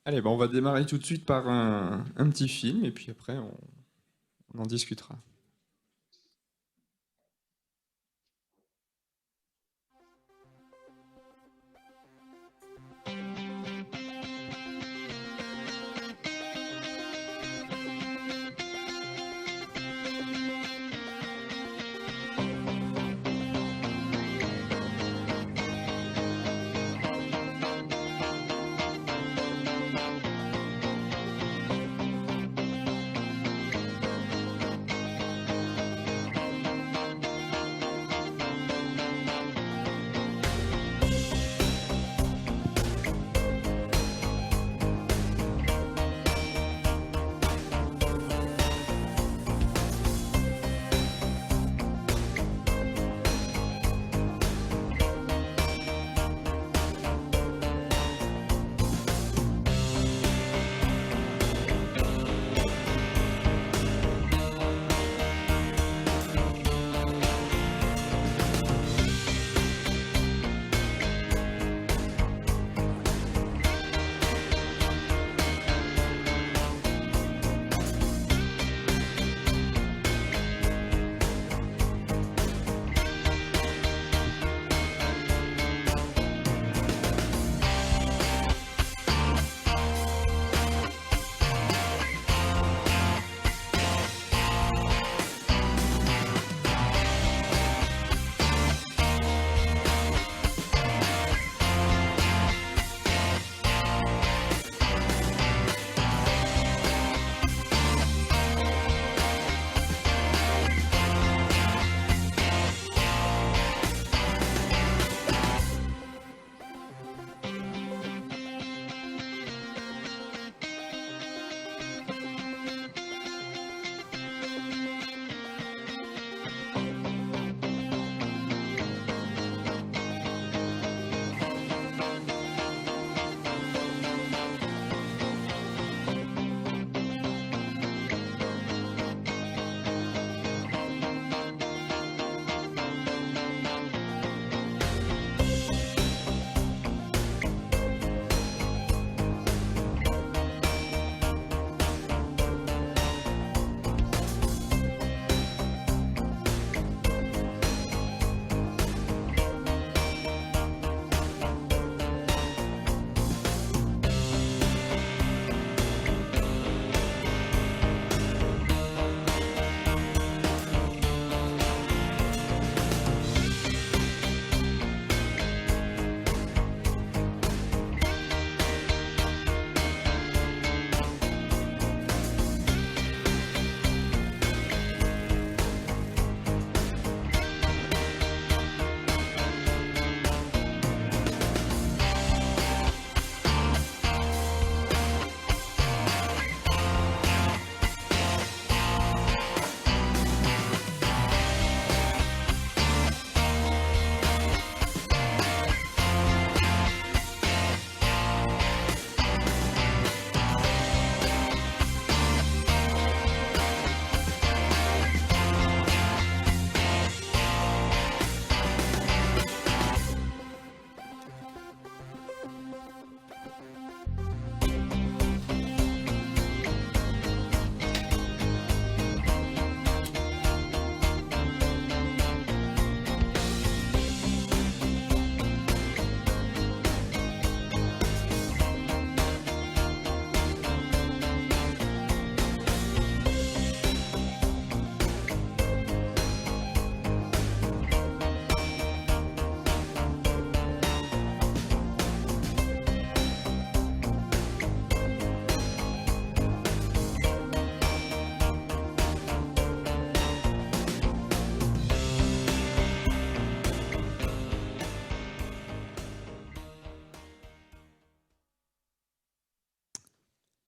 Allez, bah, on va démarrer tout de suite par un petit film et puis après on en discutera.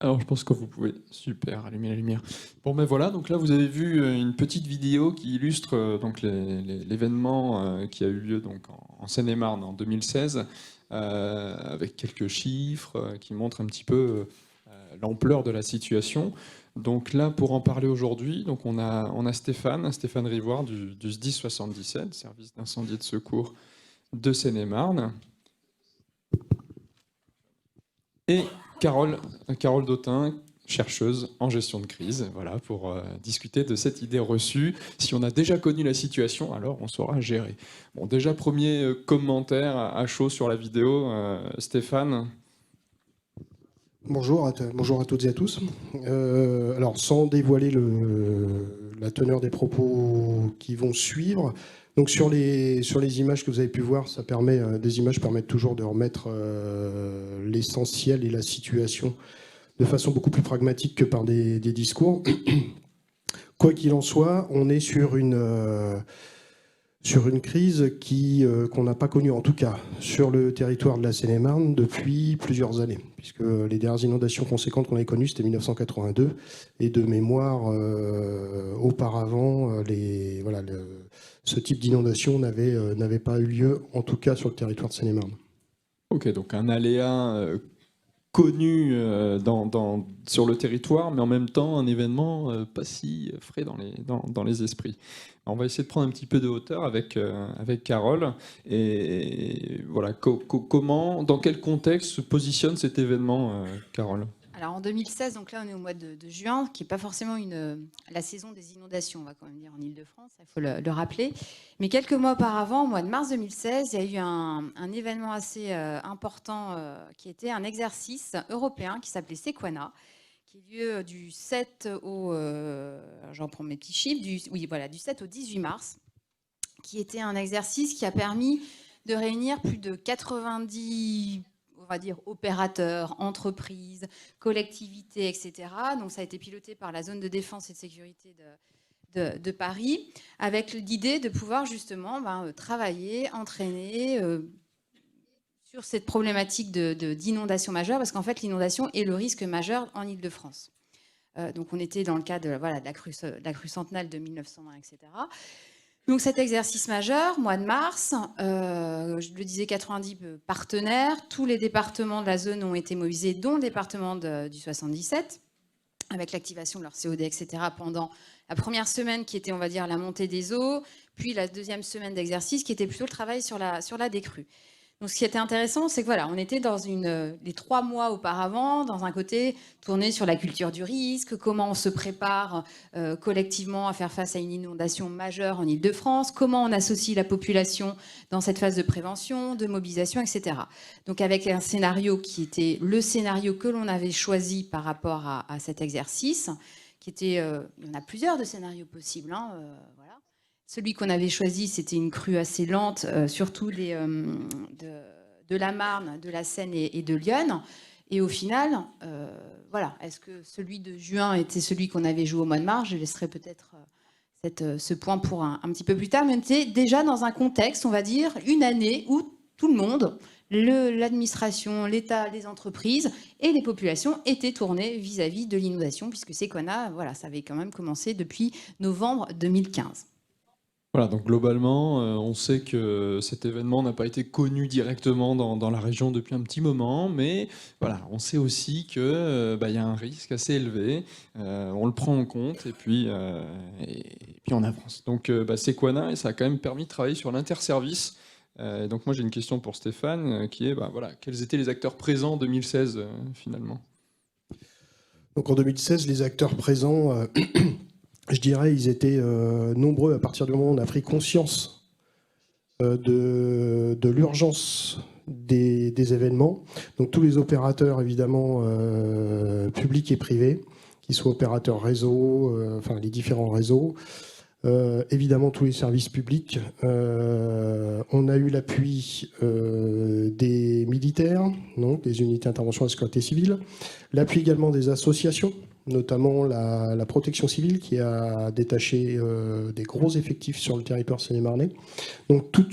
Alors, je pense que vous pouvez, super, allumer la lumière. Bon, ben voilà, donc là, vous avez vu une petite vidéo qui illustre donc l'événement qui a eu lieu donc en Seine-et-Marne en 2016, avec quelques chiffres qui montrent un petit peu l'ampleur de la situation. Donc là, pour en parler aujourd'hui, donc on a Stéphane Rivoire du SDIS 77, service d'incendie et de secours de Seine-et-Marne. et Carole Dautin, chercheuse en gestion de crise, voilà, pour discuter de cette idée reçue. Si on a déjà connu la situation, alors on saura gérer. Bon, déjà, premier commentaire à chaud sur la vidéo, Stéphane. Bonjour à toutes et à tous. Alors, sans dévoiler la teneur des propos qui vont suivre, donc sur les images que vous avez pu voir, des images permettent toujours de remettre l'essentiel et la situation de façon beaucoup plus pragmatique que par des discours. Quoi qu'il en soit, on est sur une crise qu'on n'a pas connue, en tout cas sur le territoire de la Seine-et-Marne, depuis plusieurs années, puisque les dernières inondations conséquentes qu'on avait connues, c'était 1982, et de mémoire, auparavant, ce type d'inondation n'avait pas eu lieu, en tout cas sur le territoire de Seine-et-Marne. Ok, donc un aléa connu sur le territoire, mais en même temps un événement pas si frais dans les esprits. Alors, on va essayer de prendre un petit peu de hauteur avec Carole. Et voilà, dans quel contexte se positionne cet événement, Carole? Alors en 2016, donc là on est au mois de juin, qui n'est pas forcément la saison des inondations, on va quand même dire en Ile-de-France, il faut le rappeler. Mais quelques mois auparavant, au mois de mars 2016, il y a eu un événement assez important qui était un exercice européen qui s'appelait Sequana, qui a eu lieu du 7 au, j'en prends mes petits chiffres, du 7 au 18 mars, qui était un exercice qui a permis de réunir plus de 90, on va dire, opérateurs, entreprises, collectivités, etc. Donc ça a été piloté par la zone de défense et de sécurité de Paris, avec l'idée de pouvoir justement travailler, entraîner sur cette problématique d'inondation majeure, parce qu'en fait l'inondation est le risque majeur en Ile-de-France. Donc on était dans le cas de la crue centenale de 1920, etc. Donc cet exercice majeur, mois de mars, je le disais, 90 partenaires, tous les départements de la zone ont été mobilisés, dont le département du 77, avec l'activation de leur COD, etc., pendant la première semaine qui était, on va dire, la montée des eaux, puis la deuxième semaine d'exercice qui était plutôt le travail sur la décrue. Donc ce qui était intéressant, c'est que voilà, on était dans les 3 mois auparavant, dans un côté tourné sur la culture du risque, comment on se prépare collectivement à faire face à une inondation majeure en Ile-de-France, comment on associe la population dans cette phase de prévention, de mobilisation, etc. Donc avec un scénario qui était le scénario que l'on avait choisi par rapport à cet exercice, qui était, il y en a plusieurs de scénarios possibles, hein, voilà. Celui qu'on avait choisi, c'était une crue assez lente, surtout de la Marne, de la Seine et de l'Yonne. Et au final, voilà, est-ce que celui de juin était celui qu'on avait joué au mois de mars? Je laisserai peut-être ce point pour un petit peu plus tard. Mais on était déjà dans un contexte, on va dire, une année où tout le monde, l'administration, l'État, les entreprises et les populations étaient tournés vis-à-vis de l'inondation, puisque Sequana, voilà, ça avait quand même commencé depuis novembre 2015. Voilà, donc globalement, on sait que cet événement n'a pas été connu directement dans la région depuis un petit moment, mais voilà, on sait aussi qu'il y a un risque assez élevé, on le prend en compte et puis on avance. Donc Sequana, et ça a quand même permis de travailler sur l'interservice. Donc moi j'ai une question pour Stéphane, qui est voilà, quels étaient les acteurs présents en 2016 finalement? Donc en 2016, les acteurs présents... je dirais, ils étaient nombreux à partir du moment où on a pris conscience de l'urgence des événements. Donc tous les opérateurs, évidemment, publics et privés, qu'ils soient opérateurs réseau, enfin les différents réseaux, évidemment tous les services publics. On a eu l'appui des militaires, donc des unités d'intervention et de sécurité civile, l'appui également des associations, notamment la protection civile qui a détaché des gros effectifs sur le territoire seine-et-marnais. Donc tout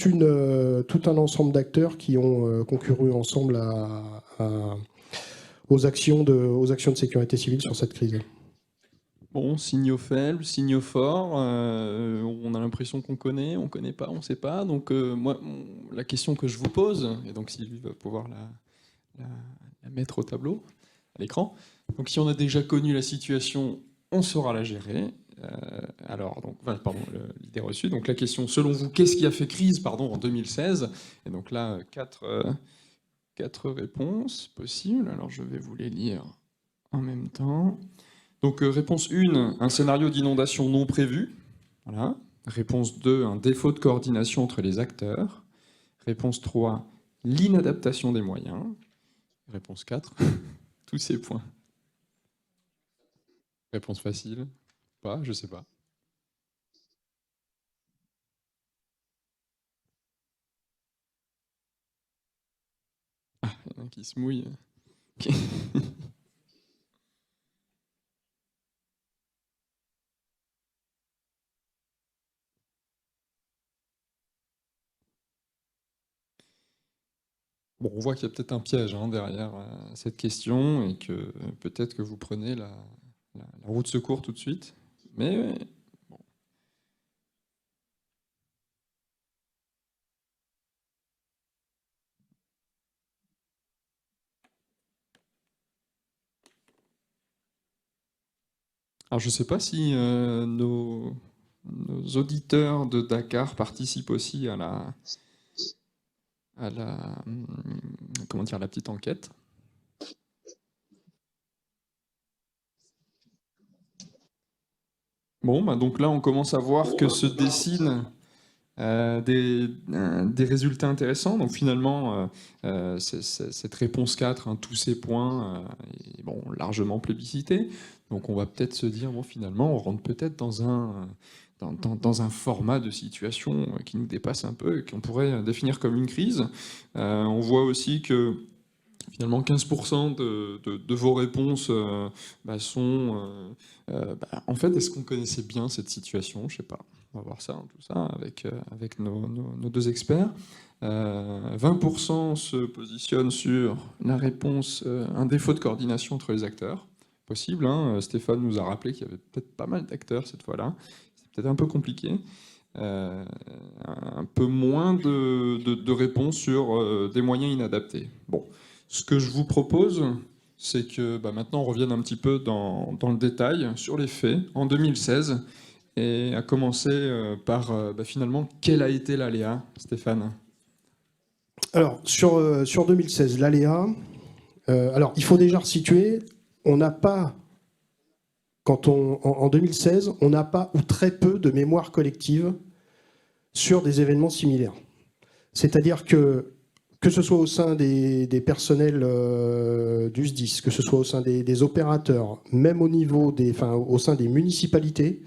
un ensemble d'acteurs qui ont concouru ensemble aux actions de sécurité civile sur cette crise. Bon, signaux faibles, signaux forts, on a l'impression qu'on connaît, on ne connaît pas, on ne sait pas. Donc moi, la question que je vous pose, et donc Sylvie va pouvoir la mettre au tableau, à l'écran. Donc si on a déjà connu la situation, on saura la gérer. L'idée reçue. Donc la question, selon vous, qu'est-ce qui a fait crise en 2016? Et donc là, 4 réponses possibles. Alors, je vais vous les lire en même temps. Donc, réponse 1, un scénario d'inondation non prévu. Voilà. Réponse 2, un défaut de coordination entre les acteurs. Réponse 3, l'inadaptation des moyens. Réponse 4, tous ces points. Réponse facile? Pas, je sais pas. Ah, il y en a un qui se mouille. Ok. Bon, on voit qu'il y a peut-être un piège derrière cette question et que peut-être que vous prenez la roue de secours tout de suite. Mais bon. Alors, je ne sais pas si nos auditeurs de Dakar participent aussi à la comment dire, la petite enquête. Bon, bah donc là, on commence à voir que se dessinent des résultats intéressants. Donc finalement, cette réponse 4, tous ces points, est bon, largement plébiscité. Donc on va peut-être se dire, bon, finalement, on rentre peut-être dans un format de situation qui nous dépasse un peu et qu'on pourrait définir comme une crise. On voit aussi que finalement 15% de vos réponses sont... en fait, est-ce qu'on connaissait bien cette situation? Je sais pas. On va voir ça, tout ça, avec nos deux experts. 20% se positionnent sur la réponse un défaut de coordination entre les acteurs. Possible, hein. Stéphane nous a rappelé qu'il y avait peut-être pas mal d'acteurs cette fois-là. C'est peut-être un peu compliqué. Un peu moins de réponses sur des moyens inadaptés. Bon. Ce que je vous propose, c'est que maintenant on revienne un petit peu dans le détail sur les faits en 2016 et à commencer par finalement quel a été l'aléa, Stéphane? Alors, sur 2016, l'aléa, alors il faut déjà resituer, on n'a pas, en 2016, on n'a pas ou très peu de mémoire collective sur des événements similaires. C'est-à-dire que ce soit au sein des personnels du SDIS, que ce soit au sein des opérateurs, même au sein des municipalités,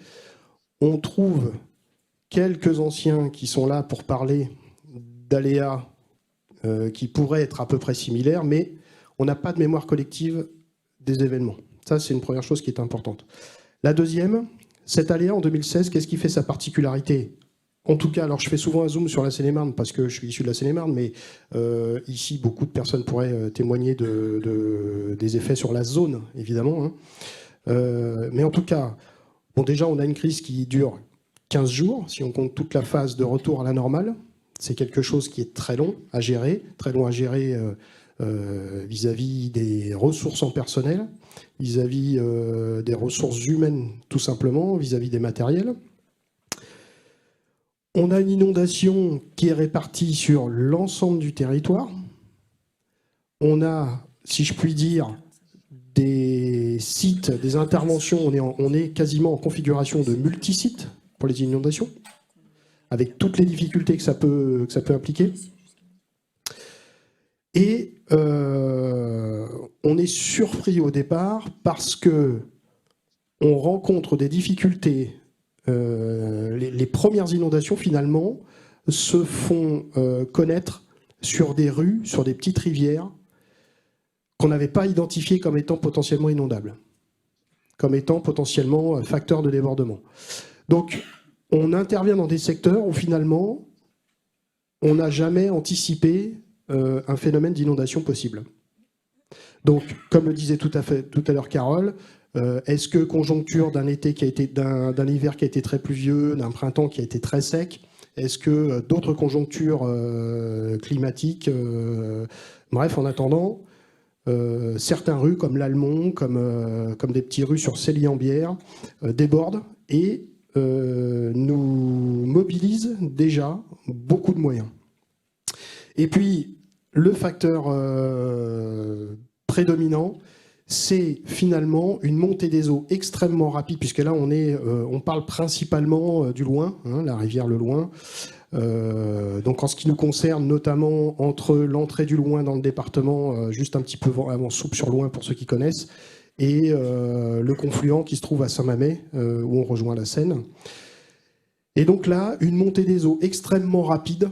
on trouve quelques anciens qui sont là pour parler d'aléas qui pourraient être à peu près similaires, mais on n'a pas de mémoire collective des événements. Ça, c'est une première chose qui est importante. La deuxième, cet aléa en 2016, qu'est-ce qui fait sa particularité ? En tout cas, alors je fais souvent un zoom sur la Seine-et-Marne parce que je suis issu de la Seine-et-Marne, mais ici, beaucoup de personnes pourraient témoigner des effets sur la zone, évidemment. Hein. Mais en tout cas, bon, déjà, on a une crise qui dure 15 jours, si on compte toute la phase de retour à la normale. C'est quelque chose qui est très long à gérer vis-à-vis des ressources en personnel, vis-à-vis des ressources humaines, tout simplement, vis-à-vis des matériels. On a une inondation qui est répartie sur l'ensemble du territoire. On a, si je puis dire, des sites, des interventions. On est quasiment en configuration de multisites pour les inondations, avec toutes les difficultés que ça peut impliquer. Et on est surpris au départ parce que on rencontre des difficultés. Les premières inondations, finalement, se font connaître sur des rues, sur des petites rivières qu'on n'avait pas identifiées comme étant potentiellement inondables, comme étant potentiellement facteurs de débordement. Donc, on intervient dans des secteurs où, finalement, on n'a jamais anticipé un phénomène d'inondation possible. Donc, comme le disait tout à l'heure Carole, est-ce que conjoncture d'un été d'un hiver qui a été très pluvieux, d'un printemps qui a été très sec, est-ce que d'autres conjonctures climatiques, bref, en attendant, certains rues comme l'Almont, comme des petits rues sur Célie-en-Bière, débordent et nous mobilisent déjà beaucoup de moyens. Et puis, le facteur prédominant, c'est finalement une montée des eaux extrêmement rapide, puisque là on parle principalement du Loing, hein, la rivière le Loing. Donc en ce qui nous concerne, notamment entre l'entrée du Loing dans le département, juste un petit peu avant Souppes-sur-Loing pour ceux qui connaissent, et le confluent qui se trouve à Saint-Mamet, où on rejoint la Seine. Et donc là, une montée des eaux extrêmement rapide,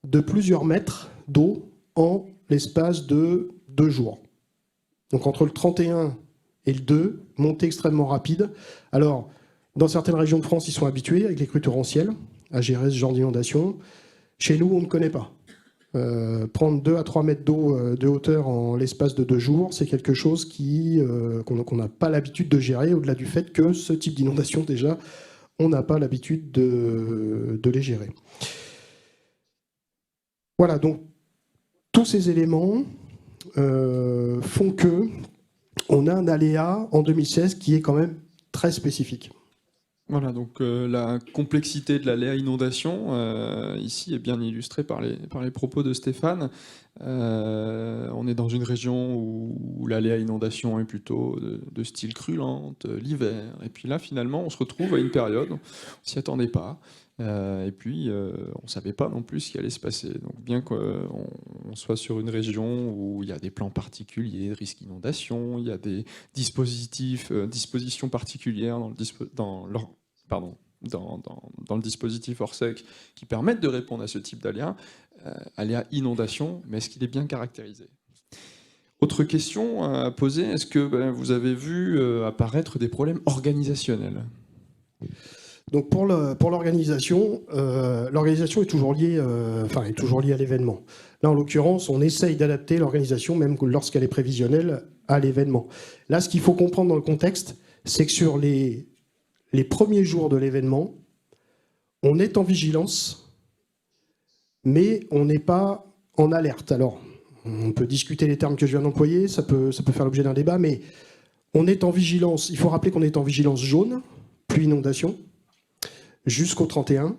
de plusieurs mètres d'eau en l'espace de 2 jours. Donc entre le 31 et le 2, montée extrêmement rapide. Alors, dans certaines régions de France, ils sont habitués, avec les crues torrentielles, à gérer ce genre d'inondation. Chez nous, on ne connaît pas. Prendre 2 à 3 mètres d'eau de hauteur en l'espace de 2 jours, c'est quelque chose qu'on n'a pas l'habitude de gérer, au-delà du fait que ce type d'inondation, déjà, on n'a pas l'habitude de les gérer. Voilà, donc tous ces éléments font que on a un aléa en 2016 qui est quand même très spécifique. Voilà, donc la complexité de l'aléa inondation, ici, est bien illustrée par les propos de Stéphane. On est dans une région où l'aléa inondation est plutôt de style crue lente, l'hiver. Et puis là, finalement, on se retrouve à une période, on s'y attendait pas. Et puis, on ne savait pas non plus ce qui allait se passer. Donc, bien qu'on soit sur une région où il y a des plans particuliers de risque d'inondation, il y a des dispositions particulières dans le dispositif Orsec qui permettent de répondre à ce type d'aléa, aléa inondation, mais est-ce qu'il est bien caractérisé ? Autre question à poser, est-ce que vous avez vu apparaître des problèmes organisationnels ? Donc pour l'organisation, l'organisation est toujours liée à l'événement. Là, en l'occurrence, on essaye d'adapter l'organisation, même lorsqu'elle est prévisionnelle, à l'événement. Là, ce qu'il faut comprendre dans le contexte, c'est que sur les premiers jours de l'événement, on est en vigilance, mais on n'est pas en alerte. Alors, on peut discuter les termes que je viens d'employer, ça peut faire l'objet d'un débat, mais on est en vigilance. Il faut rappeler qu'on est en vigilance jaune, pluie inondation, jusqu'au 31,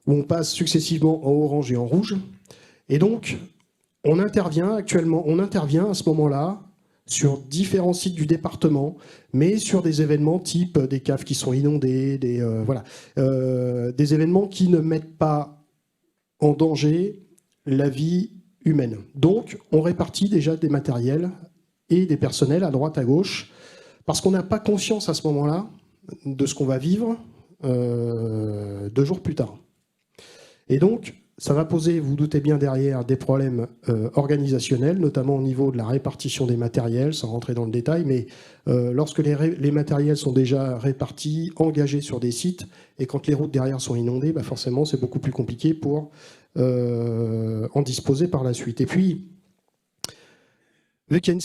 où on passe successivement en orange et en rouge. Et donc, on intervient à ce moment-là sur différents sites du département, mais sur des événements type des caves qui sont inondées, des événements qui ne mettent pas en danger la vie humaine. Donc, on répartit déjà des matériels et des personnels à droite, à gauche, parce qu'on n'a pas conscience à ce moment-là de ce qu'on va vivre 2 jours plus tard. Et donc, ça va poser, vous doutez bien derrière, des problèmes organisationnels, notamment au niveau de la répartition des matériels, sans rentrer dans le détail, mais lorsque les matériels sont déjà répartis, engagés sur des sites, et quand les routes derrière sont inondées, forcément, c'est beaucoup plus compliqué pour en disposer par la suite. Et puis, vu qu'il y a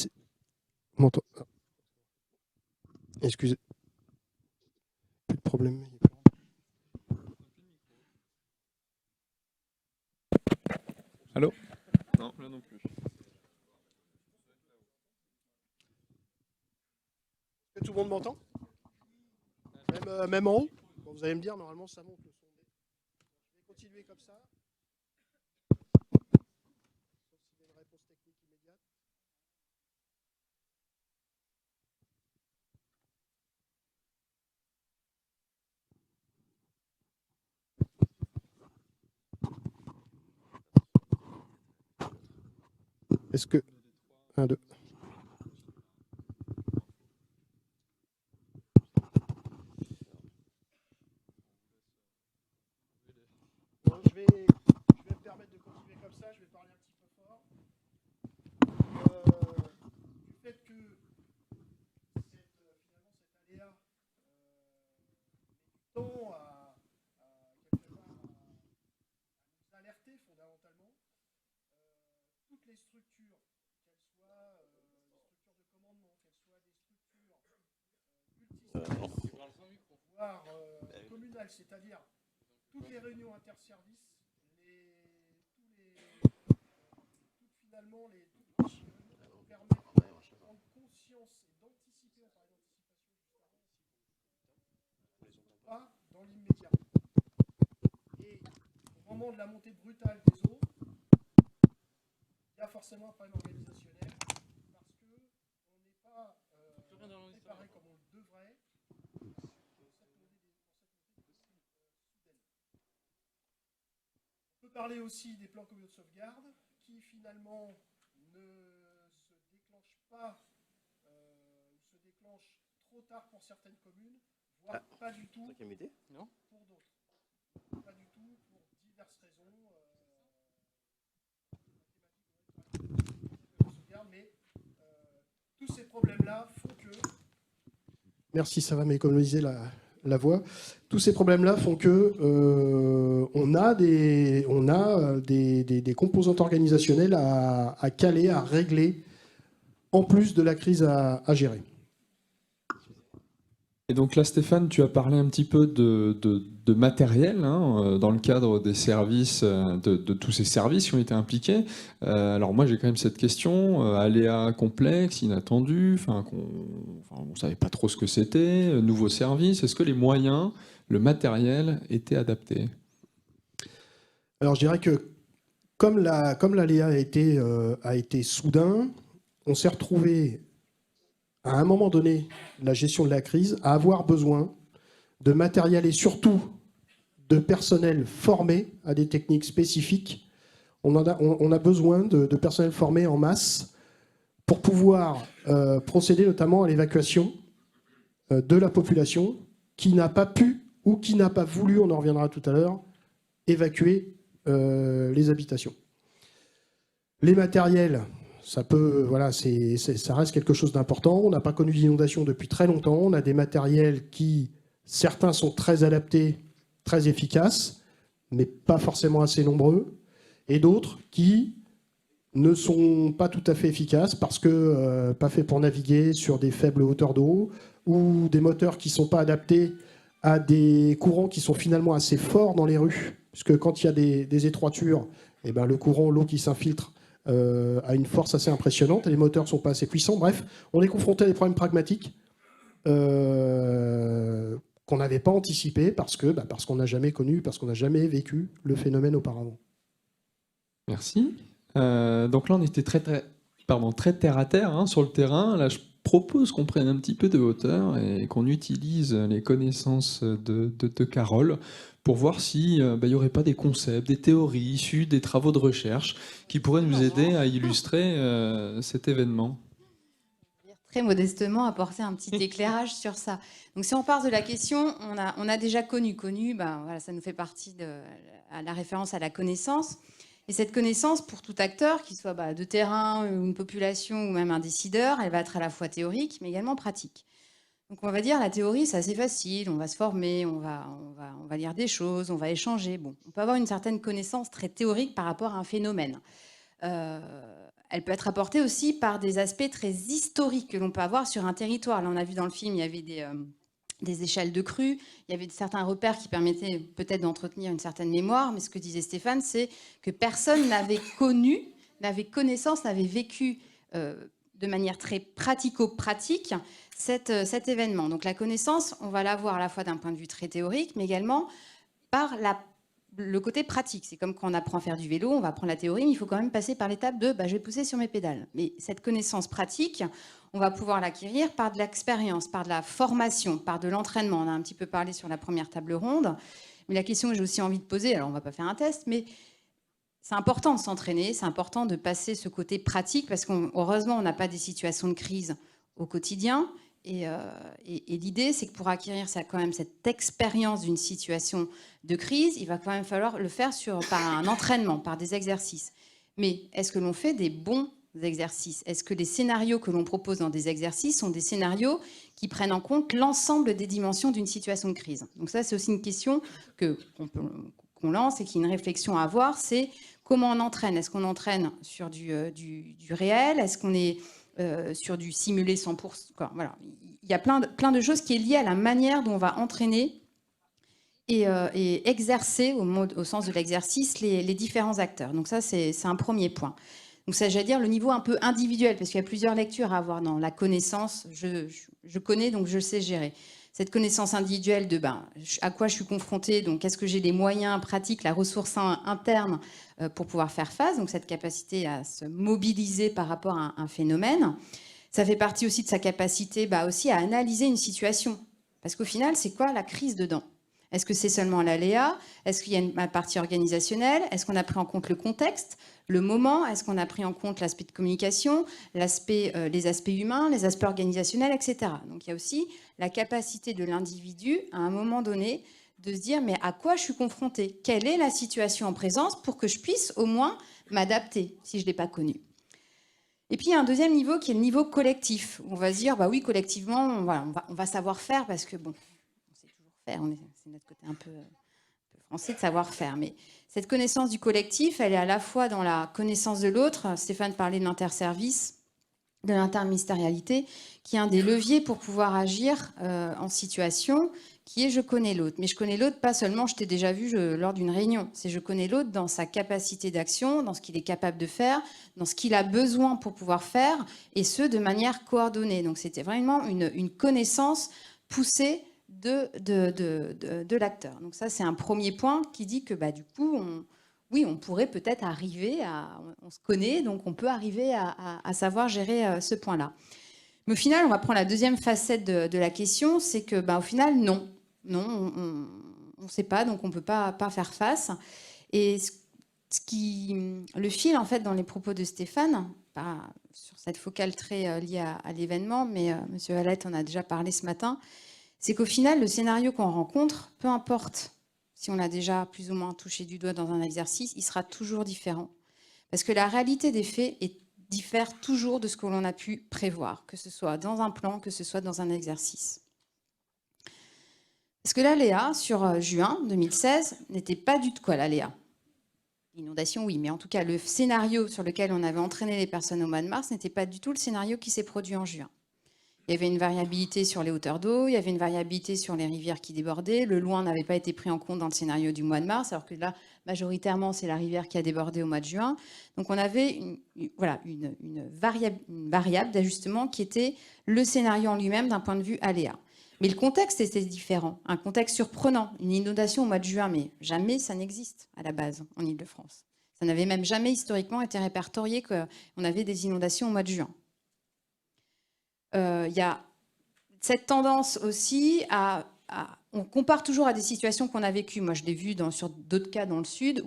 une... Excusez. Plus de problème. Allô ? Non, là non plus. Est-ce que tout le monde m'entend ? Même en haut ? Bon, vous allez me dire, normalement, ça monte le son. Je vais continuer comme ça. C'est une réponse technique immédiate. Est-ce que... 1, 2. Bon, je vais me permettre de continuer comme ça, je vais parler un petit peu fort. Du fait que finalement cet aléa tend à quelque part à nous alerter fondamentalement, toutes les structures, qu'elles soient des structures de commandement, qu'elles soient des structures multisectorielles, voire communales, c'est-à-dire toutes les réunions interservices, finalement les permettent de prendre conscience et d'anticiper, par l'anticipation, pas dans l'immédiat. Et au moment de la montée brutale des eaux, forcément un problème organisationnel, parce qu'on n'est pas préparé comme on le devrait. On peut parler aussi des plans communaux de sauvegarde, qui finalement ne se déclenchent pas, ou se déclenchent trop tard pour certaines communes, voire pas du tout pour d'autres. Pas du tout pour diverses raisons. Mais tous ces problèmes-là font que... Merci, ça va m'économiser la voix. Tous ces problèmes-là font que on a des composantes organisationnelles à caler, à régler, en plus de la crise à gérer. Et donc là, Stéphane, tu as parlé un petit peu de matériel hein, dans le cadre des services, de tous ces services qui ont été impliqués. Alors moi, j'ai quand même cette question, aléas complexes, inattendus, on ne savait pas trop ce que c'était, nouveaux services. Est-ce que les moyens, le matériel étaient adaptés? Alors je dirais que comme l'aléa a été soudain, on s'est retrouvé à un moment donné, la gestion de la crise, à avoir besoin de matériel et surtout de personnel formé à des techniques spécifiques. On a besoin de personnel formé en masse pour pouvoir procéder notamment à l'évacuation de la population qui n'a pas pu ou qui n'a pas voulu, on en reviendra tout à l'heure, évacuer les habitations. Les matériels... Ça reste quelque chose d'important. On n'a pas connu d'inondation depuis très longtemps. On a des matériels qui, certains sont très adaptés, très efficaces, mais pas forcément assez nombreux, et d'autres qui ne sont pas tout à fait efficaces parce que pas faits pour naviguer sur des faibles hauteurs d'eau, ou des moteurs qui ne sont pas adaptés à des courants qui sont finalement assez forts dans les rues, puisque quand il y a des étroitures, eh ben, le courant, l'eau qui s'infiltre, a une force assez impressionnante et les moteurs ne sont pas assez puissants. Bref, on est confronté à des problèmes pragmatiques qu'on n'avait pas anticipés parce qu'on n'a jamais connu, parce qu'on n'a jamais vécu le phénomène auparavant. Merci. Donc là, on était très terre à terre hein, sur le terrain. Là, je propose qu'on prenne un petit peu de hauteur et qu'on utilise les connaissances de Carole pour voir s'il y aurait pas des concepts, des théories issues des travaux de recherche qui pourraient nous aider à illustrer cet événement. Très modestement apporter un petit éclairage sur ça. Donc si on part de la question, on a déjà connu, voilà, ça nous fait partie de la référence à la connaissance. Et cette connaissance, pour tout acteur, qu'il soit de terrain, ou une population, ou même un décideur, elle va être à la fois théorique, mais également pratique. Donc on va dire la théorie, c'est assez facile, on va se former, on va lire des choses, on va échanger. Bon, on peut avoir une certaine connaissance très théorique par rapport à un phénomène. Elle peut être apportée aussi par des aspects très historiques que l'on peut avoir sur un territoire. Là, on a vu dans le film, il y avait des échelles de crues, il y avait certains repères qui permettaient peut-être d'entretenir une certaine mémoire, mais ce que disait Stéphane, c'est que personne n'avait connaissance, n'avait vécu de manière très pratico-pratique cet événement. Donc la connaissance, on va l'avoir à la fois d'un point de vue très théorique, mais également par le côté pratique. C'est comme quand on apprend à faire du vélo, on va apprendre la théorie, mais il faut quand même passer par l'étape de je vais pousser sur mes pédales. Mais cette connaissance pratique, on va pouvoir l'acquérir par de l'expérience, par de la formation, par de l'entraînement. On a un petit peu parlé sur la première table ronde. Mais la question que j'ai aussi envie de poser, alors on ne va pas faire un test, mais c'est important de s'entraîner, c'est important de passer ce côté pratique, parce qu'heureusement, on n'a pas des situations de crise au quotidien. Et l'idée, c'est que pour acquérir quand même cette expérience d'une situation de crise, il va quand même falloir le faire par un entraînement, par des exercices. Mais est-ce que l'on fait des bons exercices? Est-ce que les scénarios que l'on propose dans des exercices sont des scénarios qui prennent en compte l'ensemble des dimensions d'une situation de crise? Donc ça, c'est aussi une question qu'on lance et qui est une réflexion à avoir, c'est comment on entraîne? Est-ce qu'on entraîne sur du réel? Est-ce qu'on est sur du simulé 100%? Voilà. Il y a plein de choses qui est liées à la manière dont on va entraîner et exercer, au sens de l'exercice, les différents acteurs. Donc ça, c'est un premier point. Donc ça, j'allais dire le niveau un peu individuel, parce qu'il y a plusieurs lectures à avoir dans la connaissance. Je connais, donc je sais gérer. cette connaissance individuelle de à quoi je suis confrontée, donc est-ce que j'ai les moyens pratiques, la ressource interne pour pouvoir faire face, donc cette capacité à se mobiliser par rapport à un phénomène. Ça fait partie aussi de sa capacité aussi à analyser une situation. Parce qu'au final, c'est quoi la crise dedans? Est-ce que c'est seulement l'aléa? Est-ce qu'il y a une partie organisationnelle? Est-ce qu'on a pris en compte le contexte, le moment? Est-ce qu'on a pris en compte l'aspect de communication, les aspects humains, les aspects organisationnels, etc. Donc il y a aussi la capacité de l'individu, à un moment donné, de se dire mais à quoi je suis confronté? Quelle est la situation en présence pour que je puisse au moins m'adapter si je ne l'ai pas connue? Et puis il y a un deuxième niveau qui est le niveau collectif. On va se dire, oui, collectivement, on va savoir faire parce que, on sait toujours faire, c'est notre côté un peu français de savoir faire. Mais cette connaissance du collectif, elle est à la fois dans la connaissance de l'autre. Stéphane parlait de l'interservice, de l'interministérialité, qui est un des leviers pour pouvoir agir en situation, qui est je connais l'autre. Mais je connais l'autre pas seulement je t'ai déjà vu lors d'une réunion, c'est je connais l'autre dans sa capacité d'action, dans ce qu'il est capable de faire, dans ce qu'il a besoin pour pouvoir faire, et ce, de manière coordonnée. Donc c'était vraiment une connaissance poussée de l'acteur. Donc ça, c'est un premier point qui dit que du coup, on pourrait peut-être arriver on se connaît, donc on peut arriver à savoir gérer ce point-là. Mais au final, on va prendre la deuxième facette de la question, c'est que au final, non, on ne sait pas, donc on ne peut pas faire face. Et le fil, en fait, dans les propos de Stéphane, pas sur cette focale très liée à l'événement, mais M. Valette en a déjà parlé ce matin, c'est qu'au final, le scénario qu'on rencontre, peu importe si on l'a déjà plus ou moins touché du doigt dans un exercice, il sera toujours différent. Parce que la réalité des faits diffère toujours de ce que l'on a pu prévoir, que ce soit dans un plan, que ce soit dans un exercice. Parce que l'aléa, sur juin 2016, n'était pas du tout quoi l'aléa. L'inondation, oui, mais en tout cas, le scénario sur lequel on avait entraîné les personnes au mois de mars n'était pas du tout le scénario qui s'est produit en juin. Il y avait une variabilité sur les hauteurs d'eau, il y avait une variabilité sur les rivières qui débordaient. Le loin n'avait pas été pris en compte dans le scénario du mois de mars, alors que là, majoritairement, c'est la rivière qui a débordé au mois de juin. Donc on avait une variable d'ajustement qui était le scénario en lui-même d'un point de vue aléa. Mais le contexte était différent, un contexte surprenant. Une inondation au mois de juin, mais jamais ça n'existe à la base en Île-de-France. Ça n'avait même jamais historiquement été répertorié qu'on avait des inondations au mois de juin. Il y a cette tendance aussi on compare toujours à des situations qu'on a vécues. Moi, je l'ai vu sur d'autres cas dans le Sud,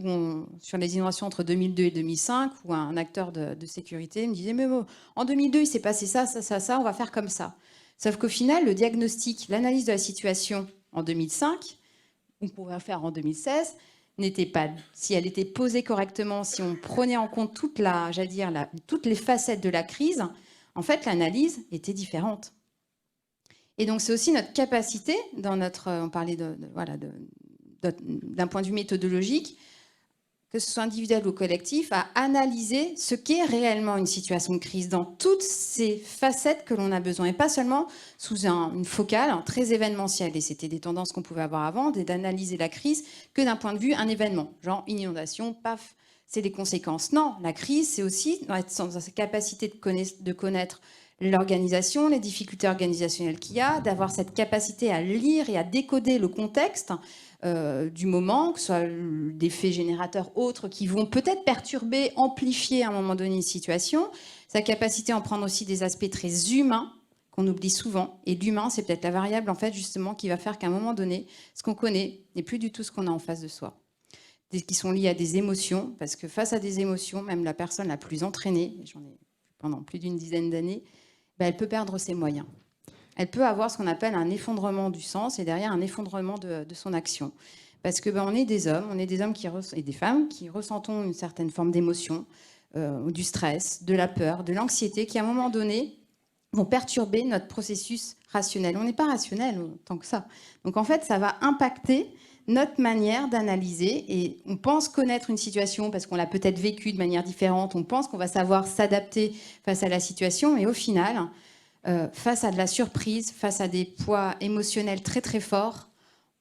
sur les inondations entre 2002 et 2005, où un acteur de sécurité me disait « Mais en 2002, il s'est passé ça, on va faire comme ça ». Sauf qu'au final, le diagnostic, l'analyse de la situation en 2005, on pourrait faire en 2016, n'était pas, si elle était posée correctement, si on prenait en compte toutes les facettes de la crise, en fait, l'analyse était différente. Et donc, c'est aussi notre capacité, on parlait d'un point de vue méthodologique, que ce soit individuel ou collectif, à analyser ce qu'est réellement une situation de crise dans toutes ces facettes que l'on a besoin, et pas seulement sous une focale très événementielle. Et c'était des tendances qu'on pouvait avoir avant, d'analyser la crise que d'un point de vue un événement, genre une inondation, paf, c'est les conséquences. Non, la crise, c'est aussi dans sa capacité de connaître l'organisation, les difficultés organisationnelles qu'il y a, d'avoir cette capacité à lire et à décoder le contexte du moment, que ce soit des faits générateurs autres qui vont peut-être perturber, amplifier à un moment donné une situation, sa capacité à en prendre aussi des aspects très humains qu'on oublie souvent. Et l'humain, c'est peut-être la variable en fait justement qui va faire qu'à un moment donné, ce qu'on connaît n'est plus du tout ce qu'on a en face de soi. Qui sont liées à des émotions, parce que face à des émotions, même la personne la plus entraînée, et j'en ai pendant plus d'une dizaine d'années, elle peut perdre ses moyens. Elle peut avoir ce qu'on appelle un effondrement du sens et derrière un effondrement de son action. Parce que on est des hommes et des femmes qui ressentons une certaine forme d'émotion, du stress, de la peur, de l'anxiété, qui à un moment donné vont perturber notre processus rationnel. On n'est pas rationnel tant que ça. Donc en fait, ça va impacter notre manière d'analyser, et on pense connaître une situation parce qu'on l'a peut-être vécue de manière différente, on pense qu'on va savoir s'adapter face à la situation, et au final, face à de la surprise, face à des poids émotionnels très très forts,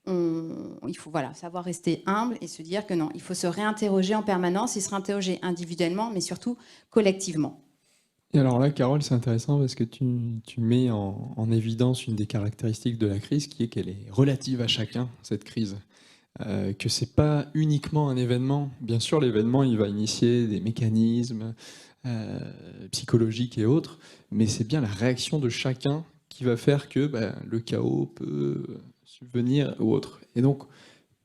il faut savoir rester humble et se dire que non, il faut se réinterroger en permanence et se réinterroger individuellement, mais surtout collectivement. Et alors là, Carole, c'est intéressant parce que tu mets en évidence une des caractéristiques de la crise qui est qu'elle est relative à chacun, cette crise. Que c'est pas uniquement un événement. Bien sûr, l'événement, il va initier des mécanismes psychologiques et autres, mais c'est bien la réaction de chacun qui va faire que le chaos peut subvenir ou autre. Et donc,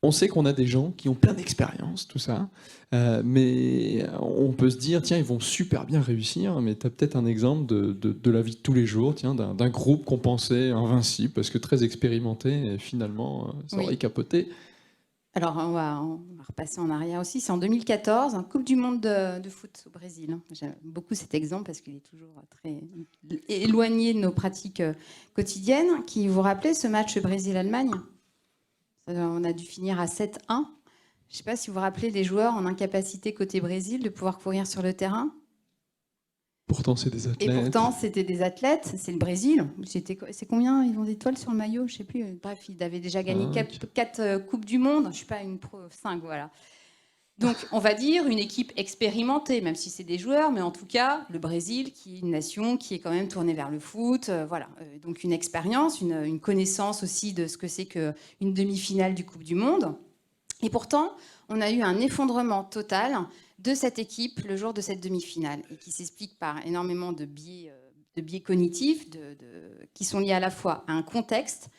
on sait qu'on a des gens qui ont plein d'expérience, tout ça, mais on peut se dire, tiens, ils vont super bien réussir, mais tu as peut-être un exemple de la vie de tous les jours, tiens, d'un groupe qu'on pensait invincible, parce que très expérimenté, et finalement, ça aurait capoté. Alors, on va repasser en arrière aussi. C'est en 2014, en Coupe du Monde de foot au Brésil. J'aime beaucoup cet exemple parce qu'il est toujours très éloigné de nos pratiques quotidiennes. Qui vous rappelez ce match Brésil-Allemagne? On a dû finir à 7-1. Je ne sais pas si vous vous rappelez des joueurs en incapacité côté Brésil de pouvoir courir sur le terrain. Pourtant, c'est des athlètes. Et pourtant, c'était des athlètes. C'est le Brésil. C'est combien ils ont d'étoiles sur le maillot? Je ne sais plus. Bref, ils avaient déjà gagné 4 Coupes du Monde. Je ne suis pas une pro, 5, voilà. Donc, on va dire une équipe expérimentée, même si c'est des joueurs, mais en tout cas, le Brésil, qui est une nation qui est quand même tournée vers le foot. Voilà. Donc, une expérience, une connaissance aussi de ce que c'est qu'une demi-finale du Coupe du Monde. Et pourtant, on a eu un effondrement total de cette équipe le jour de cette demi-finale, et qui s'explique par énormément de biais cognitifs qui sont liés à la fois à un contexte.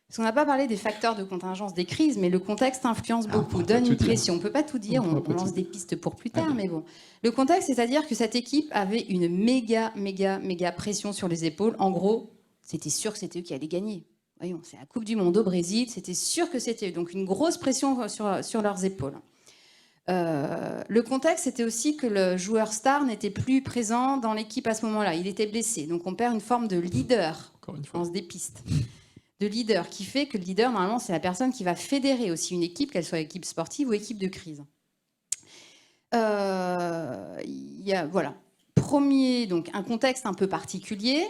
Parce qu'on n'a pas parlé des facteurs de contingence des crises, mais le contexte influence beaucoup, donne une pression. On ne peut pas tout dire, on lance des pistes pour plus tard, mais bon. Le contexte, c'est-à-dire que cette équipe avait une méga pression sur les épaules. En gros, c'était sûr que c'était eux qui allaient gagner. Voyons, c'est la Coupe du Monde au Brésil, c'était sûr que c'était eux. Donc une grosse pression sur leurs épaules. Le contexte, c'était aussi que le joueur star n'était plus présent dans l'équipe à ce moment-là. Il était blessé. Donc on perd une forme de leader. On lance des pistes. De leader, qui fait que le leader, normalement, c'est la personne qui va fédérer aussi une équipe, qu'elle soit équipe sportive ou équipe de crise. Voilà. Premier, donc un contexte un peu particulier.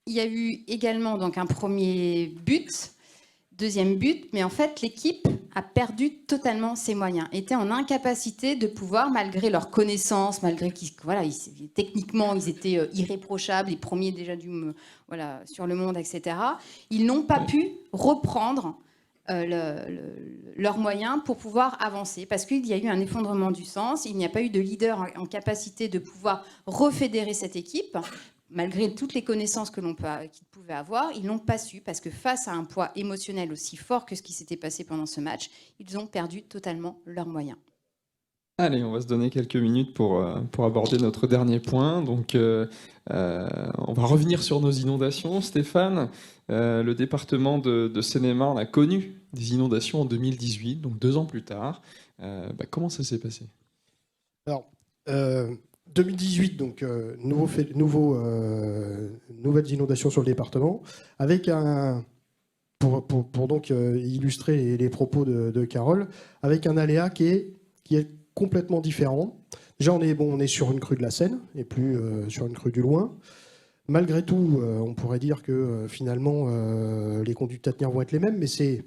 Il y a eu également donc un premier but, deuxième but, mais en fait l'équipe a perdu totalement ses moyens, était en incapacité de pouvoir, malgré leurs connaissances, malgré qu'ils, voilà, techniquement ils étaient irréprochables, les premiers déjà sur le monde, etc. Ils n'ont pas pu reprendre leurs moyens pour pouvoir avancer, parce qu'il y a eu un effondrement du sens, il n'y a pas eu de leader en capacité de pouvoir refédérer cette équipe. Malgré toutes les connaissances qu'ils pouvaient avoir, ils n'ont pas su, parce que face à un poids émotionnel aussi fort que ce qui s'était passé pendant ce match, ils ont perdu totalement leurs moyens. Allez, on va se donner quelques minutes pour aborder notre dernier point. Donc, on va revenir sur nos inondations. Stéphane, le département de Seine-et-Marne a connu des inondations en 2018, donc 2 ans plus tard. Comment ça s'est passé? Alors, 2018, donc nouvelles inondations sur le département, avec pour donc illustrer les propos de Carole, avec un aléa qui est complètement différent. Déjà, on est sur une crue de la Seine et plus sur une crue du Loing. Malgré tout, on pourrait dire que finalement les conduites à tenir vont être les mêmes, mais c'est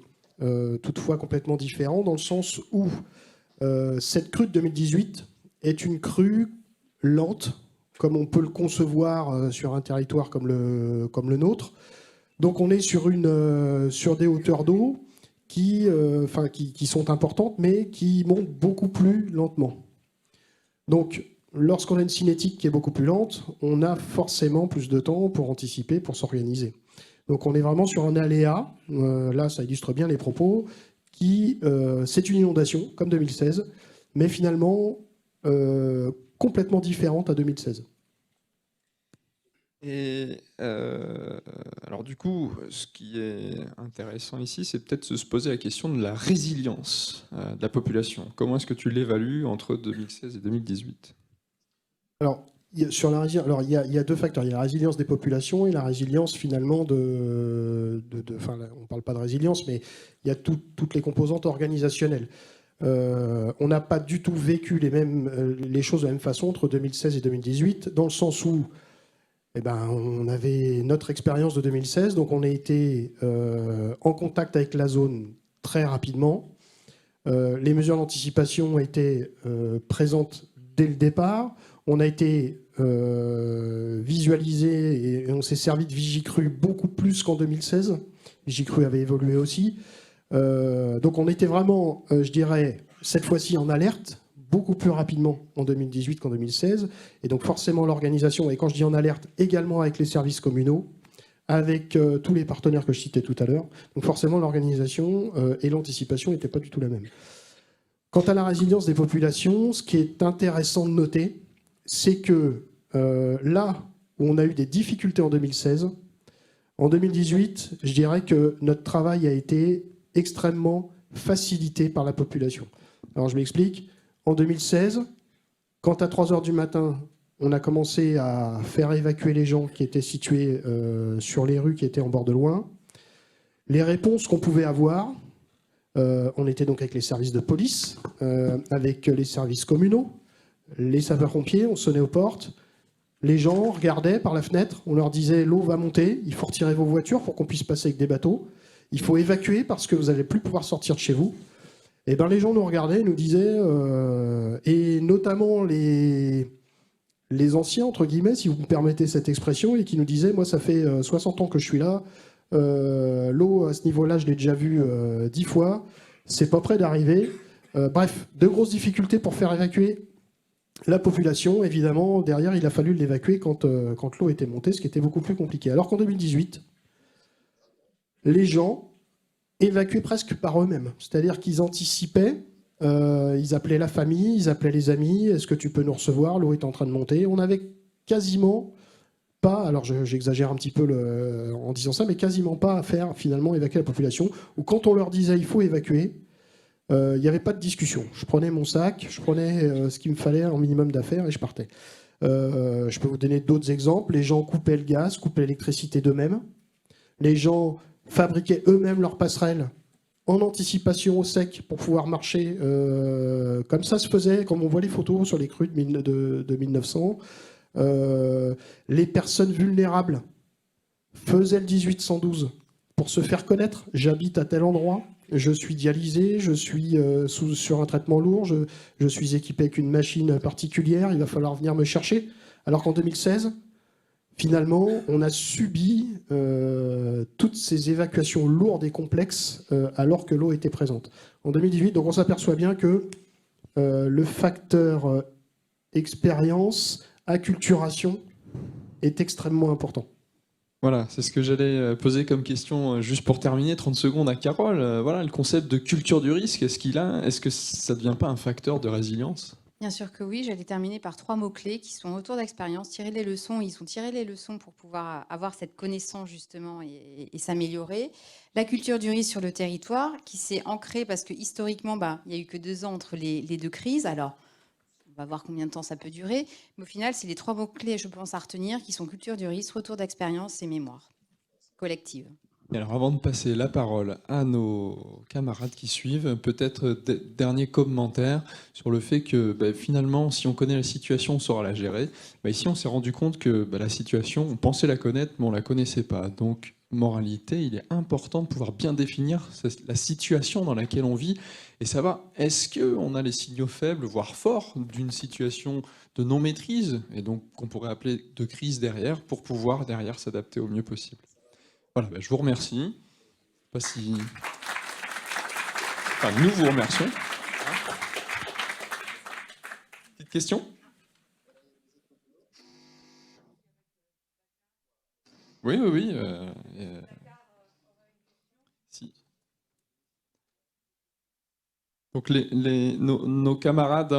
toutefois complètement différent dans le sens où cette crue de 2018 est une crue lente, comme on peut le concevoir sur un territoire comme le nôtre. Donc on est sur des hauteurs d'eau qui sont importantes, mais qui montent beaucoup plus lentement. Donc lorsqu'on a une cinétique qui est beaucoup plus lente, on a forcément plus de temps pour anticiper, pour s'organiser. Donc on est vraiment sur un aléa, là ça illustre bien les propos, c'est une inondation, comme 2016, mais finalement complètement différente à 2016. Et alors du coup, ce qui est intéressant ici, c'est peut-être se poser la question de la résilience de la population. Comment est-ce que tu l'évalues entre 2016 et 2018? Alors, sur la résilience, il y a 2 facteurs. Il y a la résilience des populations et la résilience finalement on ne parle pas de résilience, mais il y a toutes les composantes organisationnelles. On n'a pas du tout vécu les choses de la même façon entre 2016 et 2018, dans le sens où on avait notre expérience de 2016, donc on a été en contact avec la zone très rapidement. Les mesures d'anticipation étaient présentes dès le départ. On a été visualisé et on s'est servi de Vigicru beaucoup plus qu'en 2016. Vigicru avait évolué aussi. Donc on était vraiment, je dirais, cette fois-ci en alerte, beaucoup plus rapidement en 2018 qu'en 2016. Et donc forcément l'organisation, et quand je dis en alerte, également avec les services communaux, avec tous les partenaires que je citais tout à l'heure. Donc forcément l'organisation et l'anticipation n'étaient pas du tout la même. Quant à la résilience des populations, ce qui est intéressant de noter, c'est que là où on a eu des difficultés en 2016, en 2018, je dirais que notre travail a été extrêmement facilité par la population. Alors je m'explique. En 2016, quand à 3 heures du matin, on a commencé à faire évacuer les gens qui étaient situés sur les rues qui étaient en bord de Loing, les réponses qu'on pouvait avoir, on était donc avec les services de police, avec les services communaux, les sapeurs-pompiers, on sonnait aux portes. Les gens regardaient par la fenêtre, on leur disait l'eau va monter, il faut retirer vos voitures pour qu'on puisse passer avec des bateaux. Il faut évacuer parce que vous n'allez plus pouvoir sortir de chez vous. Et ben les gens nous regardaient, nous disaient, et notamment les anciens, entre guillemets, si vous me permettez cette expression, et qui nous disaient, moi ça fait 60 ans que je suis là, l'eau à ce niveau-là, je l'ai déjà vue 10 fois, c'est pas près d'arriver. Bref, de grosses difficultés pour faire évacuer la population. Évidemment, derrière, il a fallu l'évacuer quand l'eau était montée, ce qui était beaucoup plus compliqué. Alors qu'en 2018, les gens évacuaient presque par eux-mêmes. C'est-à-dire qu'ils anticipaient, ils appelaient la famille, ils appelaient les amis, est-ce que tu peux nous recevoir, l'eau est en train de monter. On n'avait quasiment pas, alors j'exagère un petit peu en disant ça, mais quasiment pas à faire finalement évacuer la population, ou quand on leur disait il faut évacuer, il n'y avait pas de discussion. Je prenais mon sac, je prenais ce qu'il me fallait en minimum d'affaires et je partais. Je peux vous donner d'autres exemples. Les gens coupaient le gaz, coupaient l'électricité d'eux-mêmes. Les gens fabriquaient eux-mêmes leurs passerelles en anticipation au sec pour pouvoir marcher. Comme ça se faisait, comme on voit les photos sur les crues de 1900. Les personnes vulnérables faisaient le 1812 pour se faire connaître. J'habite à tel endroit. Je suis dialysé, je suis sur un traitement lourd, je suis équipé avec une machine particulière, il va falloir venir me chercher. Alors qu'en 2016, finalement, on a subi toutes ces évacuations lourdes et complexes alors que l'eau était présente. En 2018, donc on s'aperçoit bien que le facteur expérience, acculturation est extrêmement important. Voilà, c'est ce que j'allais poser comme question juste pour terminer, 30 secondes à Carole. Voilà, le concept de culture du risque, est-ce que ça ne devient pas un facteur de résilience ? Bien sûr que oui, j'allais terminer par 3 mots-clés qui sont autour d'expérience, tirer les leçons. Ils ont tiré les leçons pour pouvoir avoir cette connaissance justement et s'améliorer. La culture du risque sur le territoire qui s'est ancrée parce que historiquement, il n'y a eu que 2 ans entre les 2 crises. Alors, on va voir combien de temps ça peut durer. Mais au final, c'est les 3 mots-clés, je pense, à retenir qui sont culture du risque, retour d'expérience et mémoire collective. Et alors, avant de passer la parole à nos camarades qui suivent, peut-être dernier commentaire sur le fait que finalement, si on connaît la situation, on saura la gérer. Ici, on s'est rendu compte que la situation, on pensait la connaître, mais on ne la connaissait pas. Donc, moralité, il est important de pouvoir bien définir la situation dans laquelle on vit et savoir est-ce qu'on a les signaux faibles, voire forts, d'une situation de non-maîtrise, et donc qu'on pourrait appeler de crise derrière, pour pouvoir derrière s'adapter au mieux possible. Voilà, je vous remercie. Pas si... Enfin, nous vous remercions. Petite question ? Oui. Si. Donc nos camarades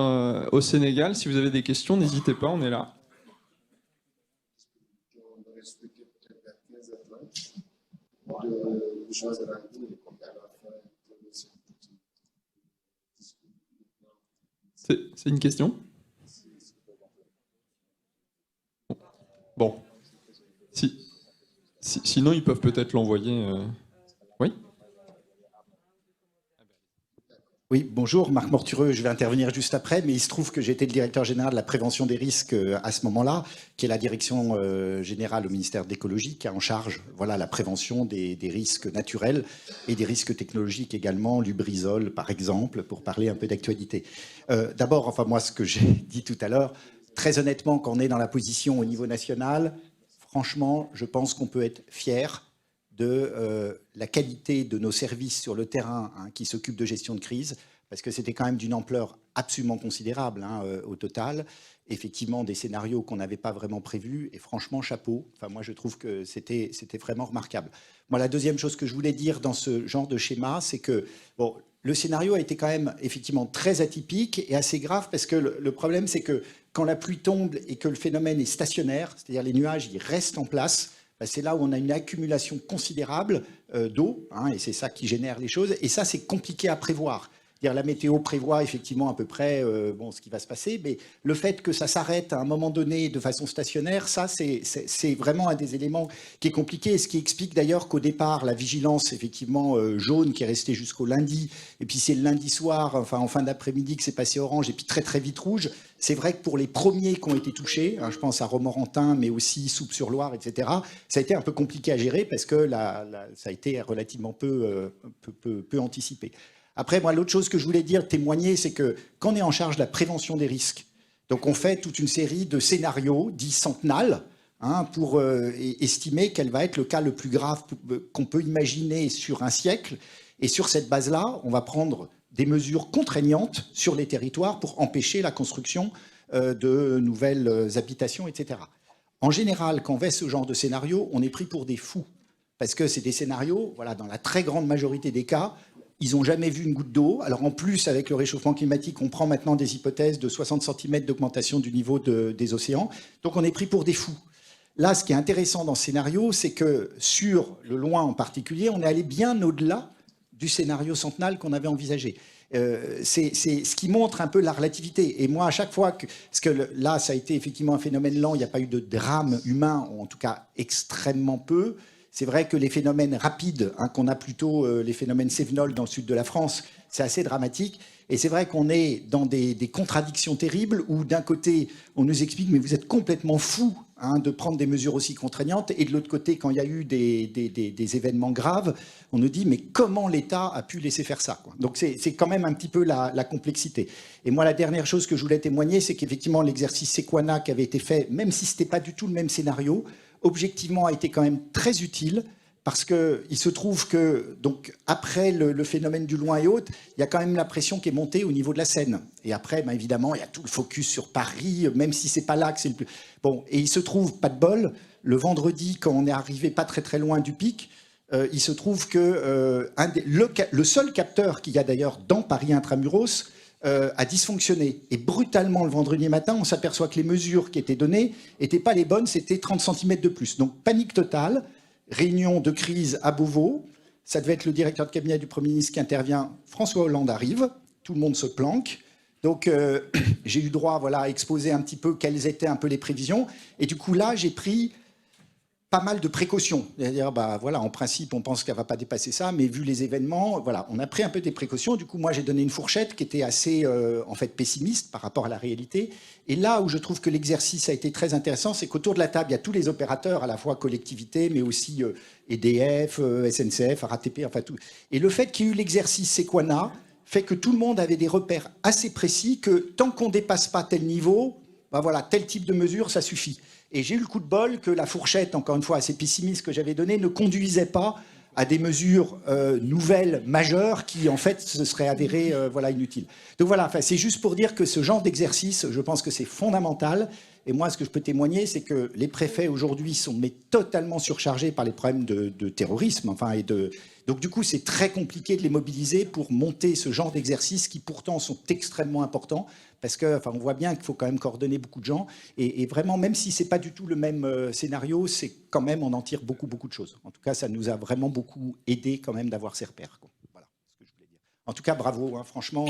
au Sénégal, si vous avez des questions, n'hésitez pas, on est là. C'est une question ? Bon. Sinon, ils peuvent peut-être l'envoyer. Oui ? Oui, bonjour, Marc Mortureux, je vais intervenir juste après, mais il se trouve que j'étais le directeur général de la prévention des risques à ce moment-là, qui est la direction générale au ministère de l'écologie, qui a en charge la prévention des risques naturels et des risques technologiques également, Lubrizol par exemple, pour parler un peu d'actualité. D'abord, moi ce que j'ai dit tout à l'heure, très honnêtement, quand on est dans la position au niveau national, franchement, je pense qu'on peut être fier de la qualité de nos services sur le terrain qui s'occupent de gestion de crise, parce que c'était quand même d'une ampleur absolument considérable au total. Effectivement, des scénarios qu'on n'avait pas vraiment prévus, et franchement, chapeau. Enfin, moi, je trouve que c'était vraiment remarquable. Moi, la deuxième chose que je voulais dire dans ce genre de schéma, c'est que bon, le scénario a été quand même effectivement très atypique et assez grave, parce que le problème, c'est que quand la pluie tombe et que le phénomène est stationnaire, c'est-à-dire les nuages, ils restent en place, ben c'est là où on a une accumulation considérable d'eau, et c'est ça qui génère les choses. Et ça, c'est compliqué à prévoir. La météo prévoit effectivement à peu près ce qui va se passer, mais le fait que ça s'arrête à un moment donné de façon stationnaire, ça c'est vraiment un des éléments qui est compliqué, et ce qui explique d'ailleurs qu'au départ la vigilance effectivement jaune qui est restée jusqu'au lundi, et puis c'est le lundi soir, enfin en fin d'après-midi que c'est passé orange, et puis très très vite rouge. C'est vrai que pour les premiers qui ont été touchés, je pense à Romorantin, mais aussi Soupe-sur-Loire, etc., ça a été un peu compliqué à gérer parce que ça a été relativement peu anticipé. Après, moi, l'autre chose que je voulais dire, témoigner, c'est que quand on est en charge de la prévention des risques, donc on fait toute une série de scénarios dits centennales pour estimer quel va être le cas le plus grave qu'on peut imaginer sur un siècle. Et sur cette base-là, on va prendre des mesures contraignantes sur les territoires pour empêcher la construction de nouvelles habitations, etc. En général, quand on fait ce genre de scénario, on est pris pour des fous. Parce que c'est des scénarios, voilà, dans la très grande majorité des cas, ils n'ont jamais vu une goutte d'eau. Alors en plus, avec le réchauffement climatique, on prend maintenant des hypothèses de 60 cm d'augmentation du niveau des océans. Donc on est pris pour des fous. Là, ce qui est intéressant dans ce scénario, c'est que sur le loin en particulier, on est allé bien au-delà du scénario centenal qu'on avait envisagé. C'est ce qui montre un peu la relativité. Et moi, à chaque fois parce que là, ça a été effectivement un phénomène lent, il n'y a pas eu de drame humain, ou en tout cas extrêmement peu. C'est vrai que les phénomènes rapides, qu'on a plutôt les phénomènes Cévenol dans le sud de la France, c'est assez dramatique. Et c'est vrai qu'on est dans des contradictions terribles où d'un côté, on nous explique « mais vous êtes complètement fous de prendre des mesures aussi contraignantes ». Et de l'autre côté, quand il y a eu des événements graves, on nous dit « mais comment l'État a pu laisser faire ça ?» Donc c'est quand même un petit peu la complexité. Et moi, la dernière chose que je voulais témoigner, c'est qu'effectivement, l'exercice Sequana qui avait été fait, même si ce n'était pas du tout le même scénario, objectivement a été quand même très utile, parce qu'il se trouve que, donc, après le phénomène du loin et haute, il y a quand même la pression qui est montée au niveau de la Seine. Et après, évidemment, il y a tout le focus sur Paris, même si c'est pas là que c'est le plus... Bon, et il se trouve, pas de bol, le vendredi, quand on est arrivé pas très très loin du pic, il se trouve que le seul capteur qu'il y a d'ailleurs dans Paris Intramuros a dysfonctionné. Et brutalement, le vendredi matin, on s'aperçoit que les mesures qui étaient données n'étaient pas les bonnes, c'était 30 cm de plus. Donc, panique totale. Réunion de crise à Beauvau, ça devait être le directeur de cabinet du Premier ministre qui intervient, François Hollande arrive, tout le monde se planque. Donc j'ai eu droit à exposer un petit peu quelles étaient un peu les prévisions. Et du coup là, j'ai pris pas mal de précautions. C'est-à-dire, en principe, on pense qu'elle ne va pas dépasser ça, mais vu les événements, on a pris un peu des précautions. Du coup, moi, j'ai donné une fourchette qui était assez, pessimiste par rapport à la réalité. Et là où je trouve que l'exercice a été très intéressant, c'est qu'autour de la table, il y a tous les opérateurs, à la fois collectivités, mais aussi EDF, SNCF, RATP, enfin tout. Et le fait qu'il y ait eu l'exercice Sequana fait que tout le monde avait des repères assez précis que tant qu'on ne dépasse pas tel niveau, tel type de mesure, ça suffit. Et j'ai eu le coup de bol que la fourchette, encore une fois assez pessimiste que j'avais donnée, ne conduisait pas à des mesures nouvelles, majeures, qui en fait se seraient avérées inutiles. Donc voilà, c'est juste pour dire que ce genre d'exercice, je pense que c'est fondamental. Et moi, ce que je peux témoigner, c'est que les préfets aujourd'hui sont totalement surchargés par les problèmes de terrorisme. Donc du coup, c'est très compliqué de les mobiliser pour monter ce genre d'exercices qui pourtant sont extrêmement importants. Parce qu'on voit bien qu'il faut quand même coordonner beaucoup de gens. Et vraiment, même si ce n'est pas du tout le même scénario, c'est quand même, on en tire beaucoup, beaucoup de choses. En tout cas, ça nous a vraiment beaucoup aidé quand même d'avoir ces repères. Voilà ce que je voulais dire. En tout cas, bravo, franchement,